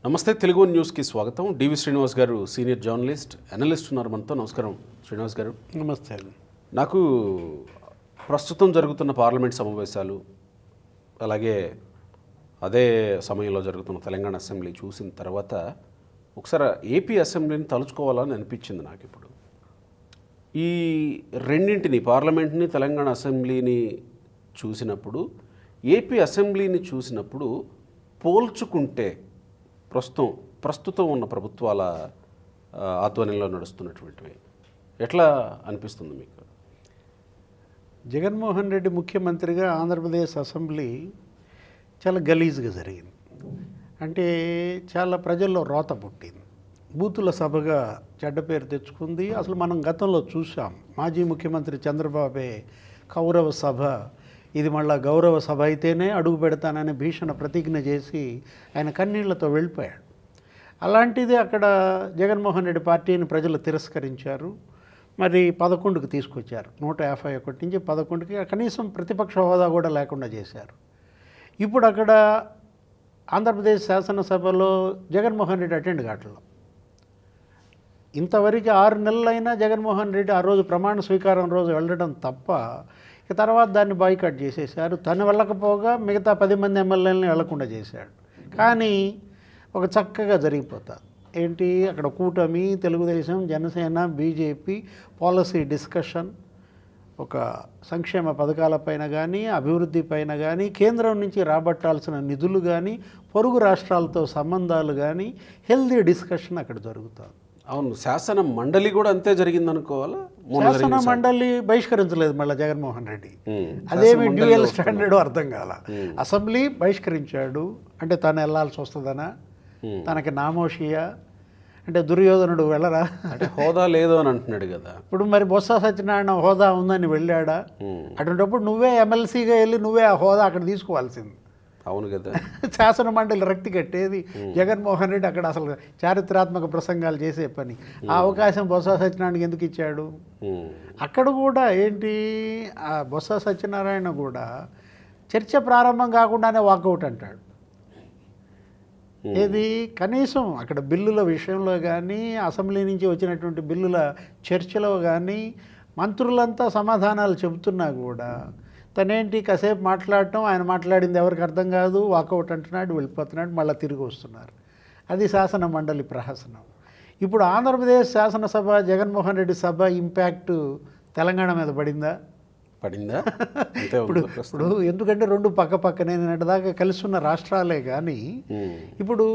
నమస్తే తెలుగు న్యూస్కి స్వాగతం. డివి శ్రీనివాస్ గారు సీనియర్ జర్నలిస్ట్ అనలిస్ట్ ఉన్నారు మనతో. నమస్కారం శ్రీనివాస్ గారు. నమస్తే అండి. నాకు ప్రస్తుతం జరుగుతున్న పార్లమెంట్ సమావేశాలు, అలాగే అదే సమయంలో జరుగుతున్న తెలంగాణ అసెంబ్లీ చూసిన తర్వాత ఒకసారి ఏపీ అసెంబ్లీని తలుచుకోవాలని అనిపించింది నాకు. ఇప్పుడు ఈ రెండింటిని, పార్లమెంట్ని, తెలంగాణ అసెంబ్లీని చూసినప్పుడు, ఏపీ అసెంబ్లీని చూసినప్పుడు పోల్చుకుంటే ప్రస్తుతం ఉన్న ప్రభుత్వాల ఆధ్వర్యంలో నడుస్తున్నటువంటివి ఎట్లా అనిపిస్తుంది మీకు? జగన్మోహన్ రెడ్డి ముఖ్యమంత్రిగా ఆంధ్రప్రదేశ్ అసెంబ్లీ చాలా గలీజ్గా జరిగింది. అంటే చాలా ప్రజల్లో రోత పుట్టింది. బూతుల సభగా చెడ్డ పేరు తెచ్చుకుంది. అసలు మనం గతంలో చూసాం, మాజీ ముఖ్యమంత్రి చంద్రబాబే కౌరవ సభ, ఇది మళ్ళా గౌరవ సభ అయితేనే అడుగు పెడతానని భీషణ ప్రతిజ్ఞ చేసి ఆయన కన్నీళ్లతో వెళ్ళిపోయాడు. అలాంటిది అక్కడ జగన్మోహన్ రెడ్డి పార్టీని ప్రజలు తిరస్కరించారు. మరి 11కు తీసుకొచ్చారు. 151 నుంచి 11కి కనీసం ప్రతిపక్ష హోదా కూడా లేకుండా చేశారు. ఇప్పుడు అక్కడ ఆంధ్రప్రదేశ్ శాసనసభలో జగన్మోహన్ రెడ్డి అటెండ్ కావట్లేదు. ఇంతవరకు 6 నెలలైనా జగన్మోహన్ రెడ్డి ఆ రోజు ప్రమాణ స్వీకారం రోజు వెళ్ళడం తప్ప ఇక తర్వాత దాన్ని బాయ్కాట్ చేసేశారు. తను వెళ్ళకపోగా మిగతా 10 మంది ఎమ్మెల్యేలని వెళ్లకుండా చేశాడు. కానీ ఒక చక్కగా జరిగిపోతుంది. ఏంటి, అక్కడ కూటమి, Telugu Desam, Janasena, BJP policy discussion, ఒక సంక్షేమ పథకాలపైన కానీ, అభివృద్ధి పైన కానీ, కేంద్రం నుంచి రాబట్టాల్సిన నిధులు కానీ, పొరుగు రాష్ట్రాలతో సంబంధాలు కానీ, హెల్దీ డిస్కషన్ అక్కడ జరుగుతుంది. అవును, శాసన మండలి కూడా అంతే జరిగింది అనుకోవాలా? శాసన మండలి బహిష్కరించలేదు మళ్ళీ జగన్మోహన్ రెడ్డి. అదేమి డ్యూయల్ స్టాండర్డ్ అర్థం కాల. అసెంబ్లీ బహిష్కరించాడు. అంటే తను వెళ్లాల్సి వస్తుందనా, తనకి నామోషియా? అంటే దుర్యోధనుడు వెళ్ళరా? అంటే హోదా లేదు అని అంటున్నాడు కదా. ఇప్పుడు మరి బొత్స సత్యనారాయణ హోదా ఉందని వెళ్ళాడా? అటువంటిప్పుడు నువ్వే ఎమ్మెల్సీగా వెళ్ళి నువ్వే ఆ హోదా అక్కడ తీసుకోవాల్సింది. అవును కదా. శాసన మండలి రక్తి కట్టేది జగన్మోహన్ రెడ్డి అక్కడ అసలు చారిత్రాత్మక ప్రసంగాలు చేసే పని. ఆ అవకాశం బొత్స సత్యనారాయణకి ఎందుకు ఇచ్చాడు? అక్కడ కూడా ఏంటి, ఆ బొత్స సత్యనారాయణ కూడా చర్చ ప్రారంభం కాకుండానే వాకౌట్ అంటాడు. ఏది, కనీసం అక్కడ బిల్లుల విషయంలో కానీ, అసెంబ్లీ నుంచి వచ్చినటువంటి బిల్లుల చర్చలో కానీ మంత్రులంతా సమాధానాలు చెబుతున్నా కూడా తనేంటి కాసేపు మాట్లాడటం, ఆయన మాట్లాడింది ఎవరికి అర్థం కాదు, వాకౌట్ అంటున్నాడు, వెళ్ళిపోతున్నాడు, మళ్ళీ తిరిగి వస్తున్నారు. అది శాసన మండలి ప్రహసనం. ఇప్పుడు ఆంధ్రప్రదేశ్ శాసనసభ, జగన్మోహన్ రెడ్డి సభ ఇంపాక్ట్ తెలంగాణ మీద పడిందా? ఇప్పుడు ఎందుకంటే రెండు పక్కనే నిన్నటిదాకా కలిసి ఉన్న రాష్ట్రాలే. కానీ ఇప్పుడు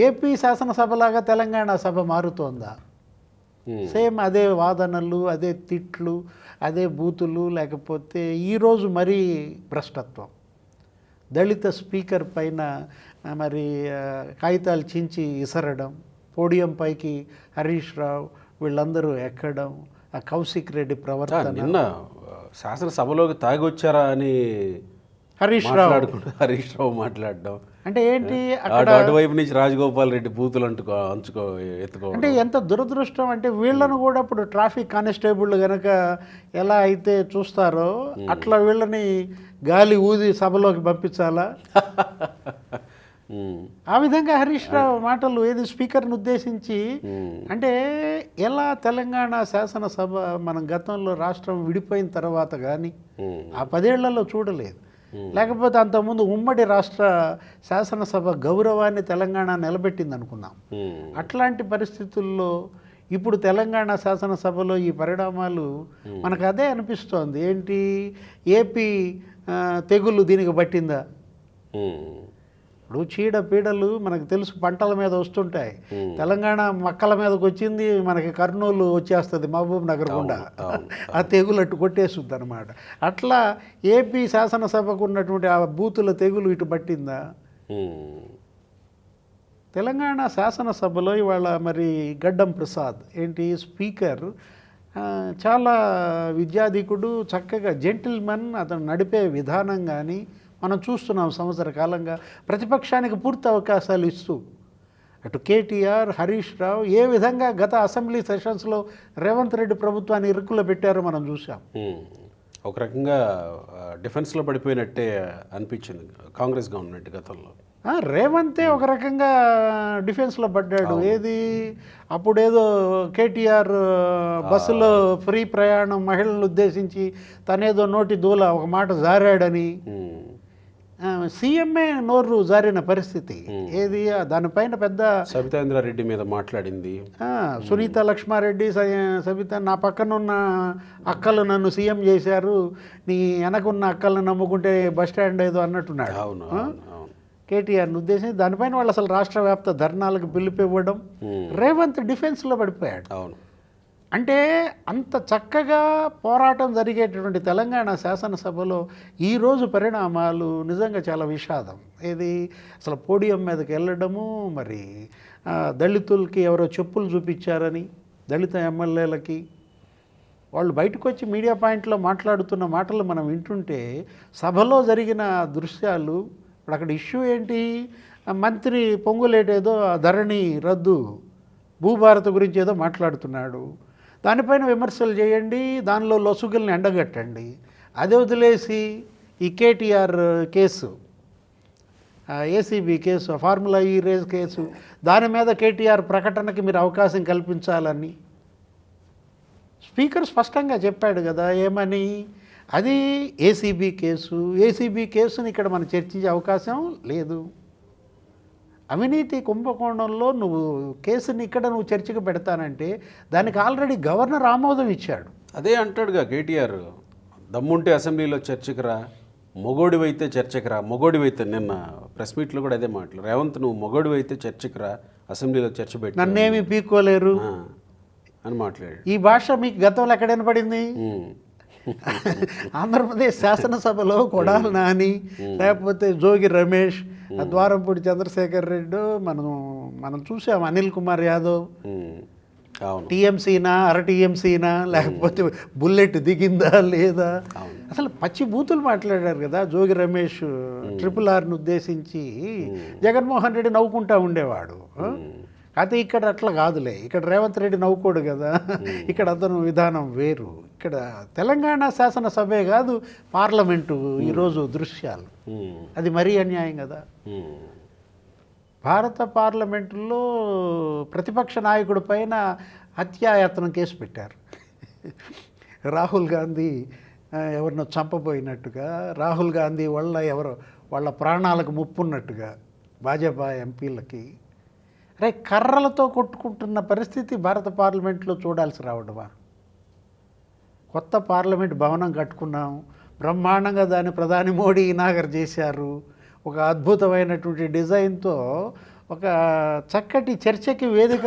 ఏపీ శాసనసభలాగా తెలంగాణ సభ మారుతోందా? సేమ్ అదే వాదనలు, అదే తిట్లు, అదే బూతులు, లేకపోతే ఈరోజు మరీ భ్రష్టత్వం. దళిత స్పీకర్ పైన మరి కాగితాలు చించి ఇసరడం, పోడియం పైకి హరీష్ రావు వీళ్ళందరూ ఎక్కడం, ఆ కౌశిక్ రెడ్డి ప్రవర్తన. నిన్న శాసనసభలోకి తాగి వచ్చారా అని హరీష్ రావు మాట్లాడడం అంటే ఏంటి, అటువైపు నుంచి రాజగోపాల్ రెడ్డి బూతులు ఎత్తుకో. అంటే ఎంత దురదృష్టం అంటే వీళ్ళను కూడా ఇప్పుడు ట్రాఫిక్ కానిస్టేబుల్ కనుక ఎలా అయితే చూస్తారో అట్లా వీళ్ళని గాలి ఊది సభలోకి పంపించాలా? ఆ విధంగా హరీష్ రావు మాటలు ఏది స్పీకర్ని ఉద్దేశించి. అంటే ఎలా తెలంగాణ శాసనసభ మనం గతంలో రాష్ట్రం విడిపోయిన తర్వాత కానీ ఆ 10 ఏళ్లలో చూడలేదు. లేకపోతే అంతకుముందు ఉమ్మడి రాష్ట్ర శాసనసభ గౌరవాన్ని తెలంగాణ నిలబెట్టింది అనుకున్నాం. అట్లాంటి పరిస్థితుల్లో ఇప్పుడు తెలంగాణ శాసనసభలో ఈ పరిణామాలు మనకు అదే అనిపిస్తోంది. ఏంటి, ఏపీ తెగులు దీనికి పట్టిందా? ఇప్పుడు చీడపీడలు మనకు తెలుసు, పంటల మీద వస్తుంటాయి. తెలంగాణ మక్కల మీదకి వచ్చింది, మనకి కర్నూలు వచ్చేస్తుంది, మహబూబ్ నగర్ గుండా ఆ తెగులు అట్టు కొట్టేస్తుంది అనమాట. అట్లా ఏపీ శాసనసభకు ఉన్నటువంటి ఆ బూతుల తెగులు ఇటు పట్టిందా? తెలంగాణ శాసనసభలో ఇవాళ మరి గడ్డం ప్రసాద్ ఏంటి స్పీకర్, చాలా విద్యాధికుడు, చక్కగా జెంటిల్మన్. అతను నడిపే విధానం కానీ మనం చూస్తున్నాం సంవత్సర కాలంగా. ప్రతిపక్షానికి పూర్తి అవకాశాలు ఇస్తూ అటు కేటీఆర్, హరీష్ రావు ఏ విధంగా గత అసెంబ్లీ సెషన్స్లో రేవంత్ రెడ్డి ప్రభుత్వాన్ని ఇరుకులో పెట్టారో మనం చూసాం. ఒక రకంగా డిఫెన్స్లో పడిపోయినట్టే అనిపించింది కాంగ్రెస్ గవర్నమెంట్ గతంలో. రేవంతే ఒక రకంగా డిఫెన్స్లో పడ్డాడు. ఏది అప్పుడేదో కేటీఆర్ బస్సులో ఫ్రీ ప్రయాణం మహిళలను ఉద్దేశించి తనేదో నోటి దూల ఒక మాట జారాడని సీఎంఏ నోరు జారిన పరిస్థితి. ఏది దానిపైన పెద్ద సబితాంద్రారెడ్డి మీద మాట్లాడింది. సునీత లక్ష్మారెడ్డి సబిత నా పక్కనున్న అక్కలు నన్ను సీఎం చేశారు, నీ వెనకున్న అక్కలను నమ్ముకుంటే బస్ స్టాండ్ ఏదో అన్నట్టున్నాడు. అవును కేటీఆర్ని ఉద్దేశించి దానిపైన వాళ్ళు అసలు రాష్ట్ర వ్యాప్త ధర్నాలకు పిలుపివ్వడం. రేవంత్ డిఫెన్స్లో పడిపోయాడు. అవును. అంటే అంత చక్కగా పోరాటం జరిగేటటువంటి తెలంగాణ శాసనసభలో ఈరోజు పరిణామాలు నిజంగా చాలా విషాదం. ఏది అసలు పోడియం మీదకి వెళ్ళడము, మరి దళితులకి ఎవరో చెప్పులు చూపించారని దళిత ఎమ్మెల్యేలకి వాళ్ళు బయటకు వచ్చి మీడియా పాయింట్లో మాట్లాడుతున్న మాటలు మనం వింటుంటే సభలో జరిగిన దృశ్యాలు. ఇప్పుడు అక్కడ ఇష్యూ ఏంటి, మంత్రి పొంగులేటేదో ధరణి రద్దు భూభారత గురించి ఏదో మాట్లాడుతున్నాడు, దానిపైన విమర్శలు చేయండి, దానిలో లొసుగుల్ని ఎండగట్టండి. అదే వదిలేసి ఈ KTR case, ACB case, formula ఈ రేస్ కేసు, దాని మీద కేటీఆర్ ప్రకటనకి మీరు అవకాశం కల్పించాలని స్పీకర్ స్పష్టంగా చెప్పాడు కదా. ఏమని, అది ఏసీబీ కేసు, ఏసీబీ కేసుని ఇక్కడ మనం చర్చించే అవకాశం లేదు. అవినీతి కుంభకోణంలో నువ్వు కేసుని ఇక్కడ నువ్వు చర్చకు పెడతానంటే దానికి ఆల్రెడీ గవర్నర్ ఆమోదం ఇచ్చాడు. అదే అంటాడుగా కేటీఆర్, దమ్ముంటే అసెంబ్లీలో చర్చకు రా, మొగోడివైతే చర్చకు రా. మొగోడివైతే నిన్న ప్రెస్ మీట్లో కూడా అదే మాటలు, రేవంత్ నువ్వు మొగోడివైతే చర్చకు రా, అసెంబ్లీలో చర్చ పెట్టి నన్నేమి పీక్కోలేరు అని మాట్లాడాడు. ఈ భాష మీకు గతంలో ఎక్కడ వినపడింది? ఆంధ్రప్రదేశ్ శాసనసభలో కొడాలి నాని, లేకపోతే జోగి రమేష్, ద్వారంపూడి చంద్రశేఖర్ రెడ్డి, మనం చూసాం అనిల్ కుమార్ యాదవ్, టీఎంసీనా అర టీఎంసీనా, లేకపోతే బుల్లెట్ దిగిందా లేదా, అసలు పచ్చి బూతులు మాట్లాడారు కదా. జోగి రమేష్ RRRని ఉద్దేశించి జగన్మోహన్ రెడ్డి నవ్వుకుంటా ఉండేవాడు. అయితే ఇక్కడ అట్లా కాదులే, ఇక్కడ రేవంత్ రెడ్డి నవ్వుకోడు కదా, ఇక్కడ అతను విధానం వేరు. ఇక్కడ తెలంగాణ శాసనసభే కాదు పార్లమెంటు ఈరోజు దృశ్యాలు, అది మరీ అన్యాయం కదా. భారత పార్లమెంటులో ప్రతిపక్ష నాయకుడి పైన హత్యాయత్నం కేసు పెట్టారు. రాహుల్ గాంధీ ఎవరినో చంపబోయినట్టుగా, రాహుల్ గాంధీ వల్ల వాళ్ళ ప్రాణాలకు ముప్పున్నట్టుగా భాజపా ఎంపీలకి. అరే కర్రలతో కొట్టుకుంటున్న పరిస్థితి భారత పార్లమెంట్లో చూడాల్సి రావడమా? కొత్త పార్లమెంట్ భవనం కట్టుకున్నాం, బ్రహ్మాండంగా దాన్ని ప్రధాని మోడీ ఇనాగర్ చేశారు. ఒక అద్భుతమైనటువంటి డిజైన్తో ఒక చక్కటి చర్చకి వేదిక.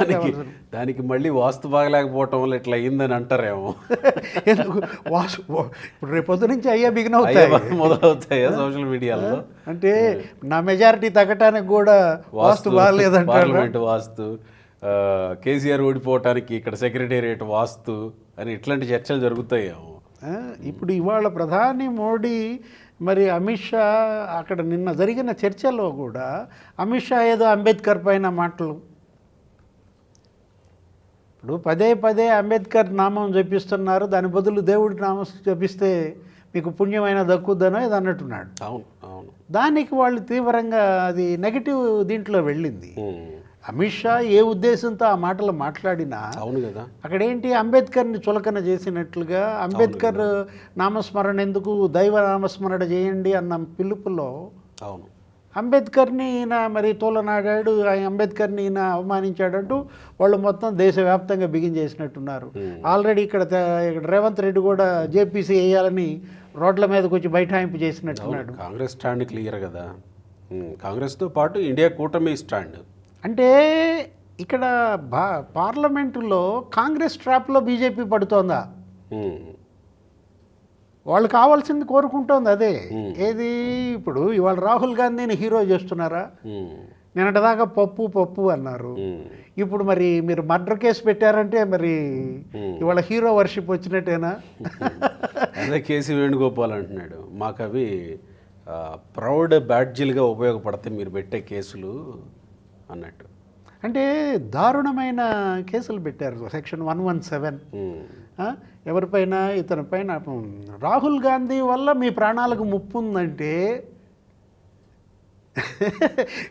దానికి మళ్ళీ వాస్తు బాగలేకపోవటం వల్ల ఇట్లా అయ్యిందని అంటారేమో. ఎందుకు ఇప్పుడు రేపొద్దు నుంచి అయ్యా బిగిన్ అవుతాయి, మొదలవుతాయా సోషల్ మీడియాలో? అంటే నా మెజారిటీ తగ్గటానికి కూడా వాస్తు బాగలేదంటారు. పార్లమెంట్ వాస్తు, కేసీఆర్ ఓడిపోవటానికి ఇక్కడ సెక్రటేరియట్ వాస్తు అని ఇట్లాంటి చర్చలు జరుగుతాయేమో. ఇప్పుడు ఇవాళ ప్రధాని మోడీ మరి అమిత్ షా అక్కడ నిన్న జరిగిన చర్చలో కూడా అమిత్ షా ఏదో అంబేద్కర్ పైన మాటలు, ఇప్పుడు పదే అంబేద్కర్ నామం జపిస్తున్నారు, దాని బదులు దేవుడి నామం జపిస్తే మీకు పుణ్యమైన దక్కుద్దనో ఇది అన్నట్టున్నాడు. అవును అవును, దానికి వాళ్ళు తీవ్రంగా అది నెగిటివ్ దీంట్లో వెళ్ళింది. అమిత్ షా ఏ ఉద్దేశంతో ఆ మాటలు మాట్లాడినా అవును కదా, అక్కడేంటి అంబేద్కర్ని చులకన చేసినట్లుగా, అంబేద్కర్ నామస్మరణ ఎందుకు, దైవ నామస్మరణ చేయండి అన్న పిలుపులో అవును అంబేద్కర్ని ఈయన మరి తోలనాడాడు, అంబేద్కర్ని ఈయన అవమానించాడంటూ వాళ్ళు మొత్తం దేశవ్యాప్తంగా బిగిన్ చేసినట్టున్నారు. ఆల్రెడీ ఇక్కడ రేవంత్ రెడ్డి కూడా జేపీసీ వేయాలని రోడ్ల మీదకి వచ్చి బైఠాయింపు చేసినట్టున్నాడు. కాంగ్రెస్ స్టాండ్ క్లియర్ కదా, కాంగ్రెస్తో పాటు ఇండియా కూటమి స్టాండ్. అంటే ఇక్కడ పార్లమెంటులో కాంగ్రెస్ ట్రాప్లో బీజేపీ పడుతోందా? వాళ్ళు కావాల్సింది కోరుకుంటోంది అదే. ఏది ఇప్పుడు ఇవాళ రాహుల్ గాంధీని హీరో చేస్తున్నారా? నిన్నటిదాకా పప్పు అన్నారు, ఇప్పుడు మరి మీరు మర్డర్ కేసు పెట్టారంటే మరి ఇవాళ హీరో వర్షిప్ వచ్చినట్టేనా? అదే కేసీ వేణుగోపాల్ అంటున్నాడు, మాకు అవి ప్రౌడ్ బ్యాడ్జీలుగా ఉపయోగపడతాయి మీరు పెట్టే కేసులు అన్నట్టు. అంటే దారుణమైన కేసులు పెట్టారు. సెక్షన్ 117 ఎవరిపైన, ఇతని పైన. రాహుల్ గాంధీ వల్ల మీ ప్రాణాలకు ముప్పు ఉందంటే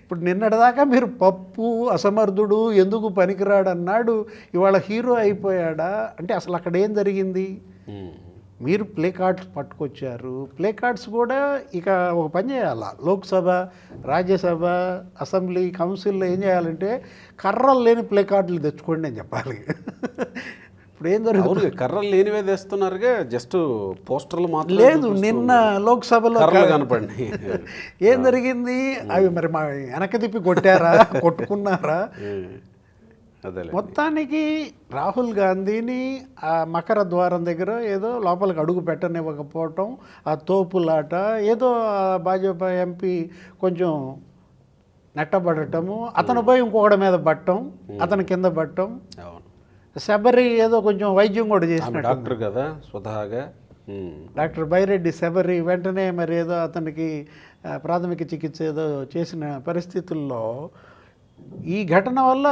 ఇప్పుడు నిన్నటిదాకా మీరు పప్పు అసమర్థుడు ఎందుకు పనికిరాడు అన్నాడు, ఇవాళ హీరో అయిపోయాడా అంటే అసలు అక్కడ ఏం జరిగింది? మీరు ప్లే కార్డ్స్ పట్టుకొచ్చారు. ప్లే కార్డ్స్ కూడా ఇక ఒక పని చేయాలా, లోక్సభ, రాజ్యసభ, అసెంబ్లీ, కౌన్సిల్లో ఏం చేయాలంటే కర్రలు లేని ప్లే కార్డులు తెచ్చుకోండి అని చెప్పాలి. ఇప్పుడు ఏం జరుగుతుంది? కర్రలు లేనివే తెస్తున్నారుగా, జస్ట్ పోస్టర్లు మాత్రం లేదు. నిన్న లోక్సభలో కనపడి ఏం జరిగింది? అవి మరి మా వెనక తిప్పి కొట్టారా, కొట్టుకున్నారా? అదే మొత్తానికి రాహుల్ గాంధీని ఆ మకర ద్వారం దగ్గర ఏదో లోపలికి అడుగు పెట్టనివ్వకపోవటం, ఆ తోపులాట, ఏదో భాజపా ఎంపీ కొంచెం నెట్టబడటము, అతను పోయి ఇంకొకటి మీద పట్టడం, అతని కింద పట్టడం. శబరి ఏదో కొంచెం వైద్యం కూడా చేసినట్టు, డాక్టర్ కదా స్వతహాగా, డాక్టర్ బైరెడ్డి శబరి వెంటనే మరి ఏదో అతనికి ప్రాథమిక చికిత్స ఏదో చేసిన పరిస్థితుల్లో ఈ ఘటన వల్ల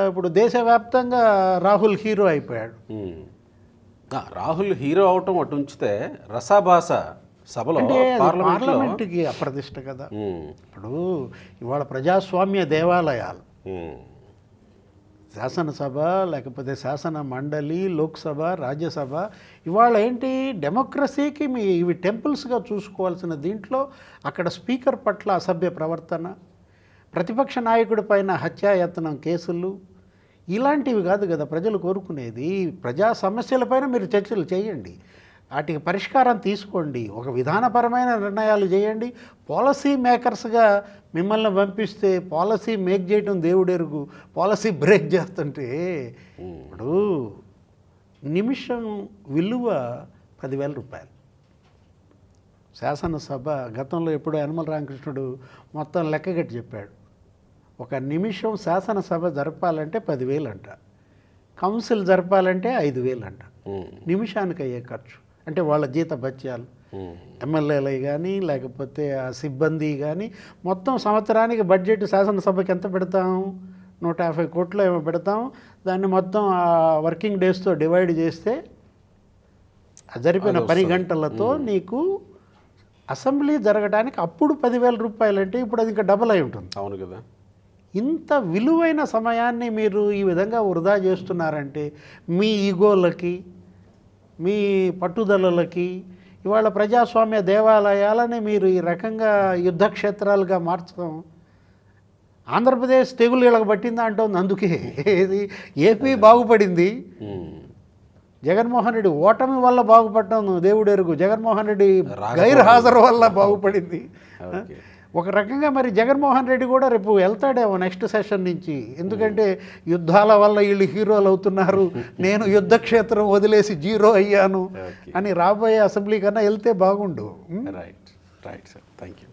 ఇప్పుడు దేశవ్యాప్తంగా రాహుల్ హీరో అయిపోయాడు. రాహుల్ హీరో అవటం అటు ఉంచితే రసాభాస సభలో పార్లమెంట్కి అప్రతిష్ట కదా. ఇప్పుడు ఇవాళ ప్రజాస్వామ్య దేవాలయాలు, శాసనసభ లేకపోతే శాసన మండలి, లోక్సభ, రాజ్యసభ, ఇవాళ ఏంటి డెమోక్రసీకి ఇవి టెంపుల్స్గా చూసుకోవాల్సిన దీంట్లో అక్కడ స్పీకర్ పట్ల అసభ్య ప్రవర్తన, ప్రతిపక్ష నాయకుడి పైన హత్యాయత్నం కేసులు, ఇలాంటివి కాదు కదా ప్రజలు కోరుకునేది. ప్రజా సమస్యలపైన మీరు చర్చలు చేయండి, వాటికి పరిష్కారం తీసుకోండి, ఒక విధానపరమైన నిర్ణయాలు చేయండి. పాలసీ మేకర్స్గా మిమ్మల్ని పంపిస్తే పాలసీ మేక్ చేయటం దేవుడెరుగు, పాలసీ బ్రేక్ చేస్తుంటే ఇప్పుడు నిమిషం విలువ 10,000 రూపాయలు. శాసనసభ గతంలో ఎప్పుడో యనమల రామకృష్ణుడు మొత్తం లెక్కగట్టి చెప్పాడు, ఒక నిమిషం శాసనసభ జరపాలంటే 10,000 అంట, కౌన్సిల్ జరపాలంటే 5,000 అంట. నిమిషానికి అయ్యే ఖర్చు అంటే వాళ్ళ జీత భత్యాలు, ఎమ్మెల్యేలు కానీ లేకపోతే ఆ సిబ్బంది కానీ, మొత్తం సంవత్సరానికి బడ్జెట్ శాసనసభకి ఎంత పెడతాం? 150 కోట్లు ఏమో పెడతాం. దాన్ని మొత్తం ఆ వర్కింగ్ డేస్తో డివైడ్ చేస్తే జరిపిన 10 గంటలతో నీకు అసెంబ్లీ జరగడానికి అప్పుడు 10,000 రూపాయలు అంటే ఇప్పుడు అది ఇంకా డబుల్ అయి ఉంటుంది. అవును కదా. ఇంత విలువైన సమయాన్ని మీరు ఈ విధంగా వృధా చేస్తున్నారంటే మీ ఈగోలకి, మీ పట్టుదలలకి, ఇవాళ ప్రజాస్వామ్య దేవాలయాలని మీరు ఈ రకంగా యుద్ధక్షేత్రాలుగా మార్చడం. ఆంధ్రప్రదేశ్ తెగులు ఇళ్ళకి పట్టిందా అంటుంది. అందుకే ఇది ఏపీ బాగుపడింది, జగన్మోహన్ రెడ్డి ఓటమి వల్ల బాగుపడటం దేవుడెరుగు, జగన్మోహన్ రెడ్డి గైర్హాజరు వల్ల బాగుపడింది. ఒక రకంగా మరి జగన్మోహన్ రెడ్డి కూడా రేపు వెళ్తాడేమో నెక్స్ట్ సెషన్ నుంచి, ఎందుకంటే యుద్ధాల వల్ల వీళ్ళు హీరోలు అవుతున్నారు, నేను యుద్ధక్షేత్రం వదిలేసి జీరో అయ్యాను అని రాబోయే అసెంబ్లీ కన్నా వెళ్తే బాగుండు. Right sir, thank you.